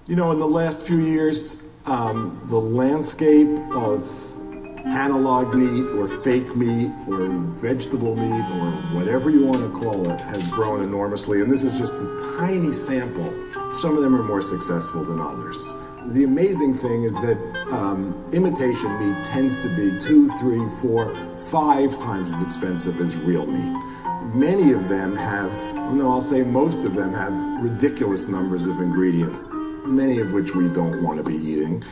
You know, in the last few years, the landscape of analog meat or fake meat or vegetable meat or whatever you want to call it has grown enormously, and this is just a tiny sample. Some of them are more successful than others. The amazing thing is that imitation meat tends to be 2, 3, 4, 5 times as expensive as real meat. Many of them have, no, I'll say most of them have ridiculous numbers of ingredients, many of which we don't want to be eating.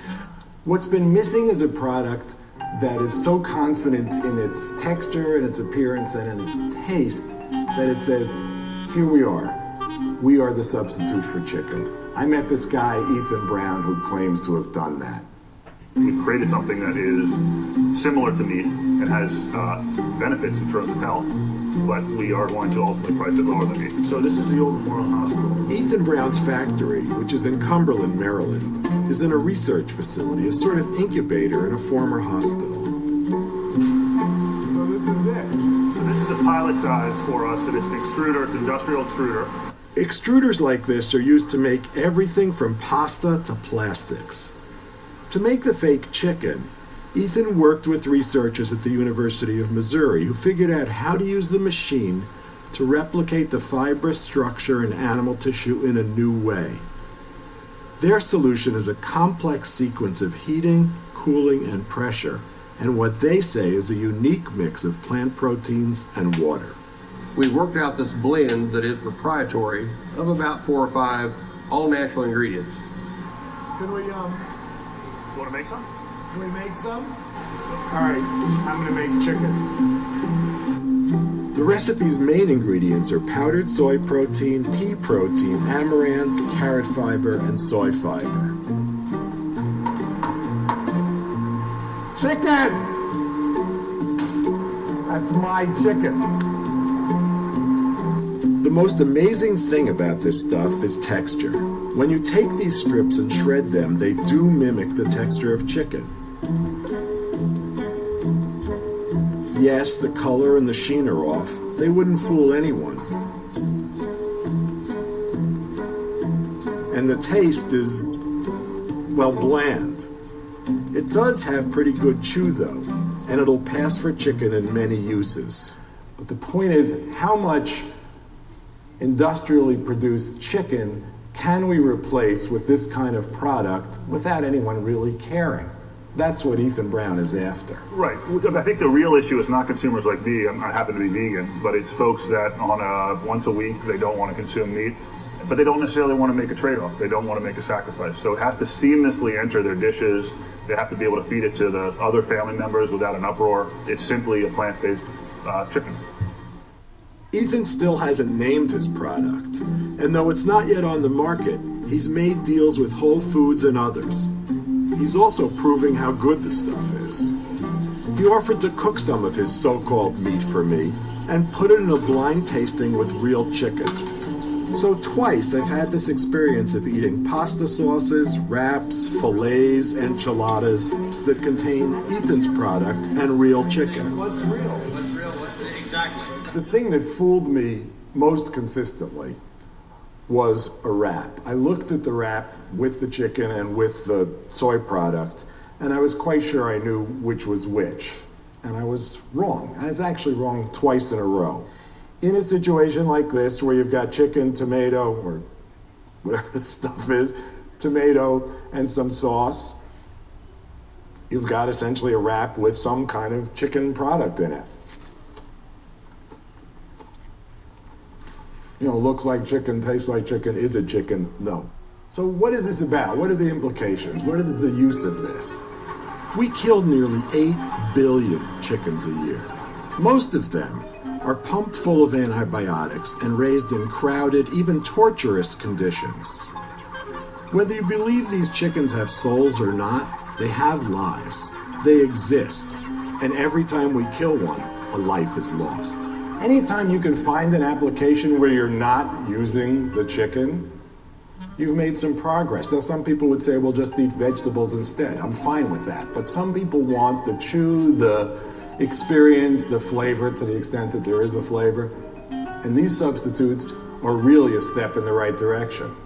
What's been missing is a product that is so confident in its texture and its appearance and in its taste that it says, here we are the substitute for chicken. I met this guy, Ethan Brown, who claims to have done that. We've created something that is similar to meat and has benefits in terms of health, but we are going to ultimately price it lower than meat. So this is the old Memorial Hospital. Ethan Brown's factory, which is in Cumberland, Maryland, is in a research facility, a sort of incubator in a former hospital. So this is it. So this is a pilot size for us. It is an extruder, it's an industrial extruder. Extruders like this are used to make everything from pasta to plastics. To make the fake chicken, Ethan worked with researchers at the University of Missouri who figured out how to use the machine to replicate the fibrous structure in animal tissue in a new way. Their solution is a complex sequence of heating, cooling, and pressure, and what they say is a unique mix of plant proteins and water. We worked out this blend that is proprietary of about 4 or 5 all natural ingredients. Can we, Want to make some? Can we make some? All right, I'm gonna make chicken. The recipe's main ingredients are powdered soy protein, pea protein, amaranth, carrot fiber, and soy fiber. Chicken! That's my chicken. The most amazing thing about this stuff is texture. When you take these strips and shred them, they do mimic the texture of chicken. Yes, the color and the sheen are off. They wouldn't fool anyone. And the taste is, well, bland. It does have pretty good chew though, and it'll pass for chicken in many uses. But the point is, how much industrially produced chicken can we replace with this kind of product without anyone really caring? That's what Ethan Brown is after. Right. I think the real issue is not consumers like me. I happen to be vegan, but it's folks that on a once a week they don't want to consume meat, but they don't necessarily want to make a trade-off. They don't want to make a sacrifice. So it has to seamlessly enter their dishes. They have to be able to feed it to the other family members without an uproar. It's simply a plant-based chicken. Ethan still hasn't named his product, and though it's not yet on the market, he's made deals with Whole Foods and others. He's also proving how good the stuff is. He offered to cook some of his so-called meat for me and put it in a blind tasting with real chicken. So twice I've had this experience of eating pasta sauces, wraps, fillets, enchiladas that contain Ethan's product and real chicken. What's real? What's real? Exactly. The thing that fooled me most consistently was a wrap. I looked at the wrap with the chicken and with the soy product, and I was quite sure I knew which was which. And I was wrong. I was actually wrong twice in a row. In a situation like this, where you've got chicken, tomato, or whatever the stuff is, tomato and some sauce, you've got essentially a wrap with some kind of chicken product in it. You know, looks like chicken, tastes like chicken, is it chicken? No. So what is this about? What are the implications? What is the use of this? We kill nearly 8 billion chickens a year. Most of them are pumped full of antibiotics and raised in crowded, even torturous conditions. Whether you believe these chickens have souls or not, they have lives. They exist. And every time we kill one, a life is lost. Anytime you can find an application where you're not using the chicken, you've made some progress. Now, some people would say, well, just eat vegetables instead. I'm fine with that. But some people want the chew, the experience, the flavor, to the extent that there is a flavor. And these substitutes are really a step in the right direction.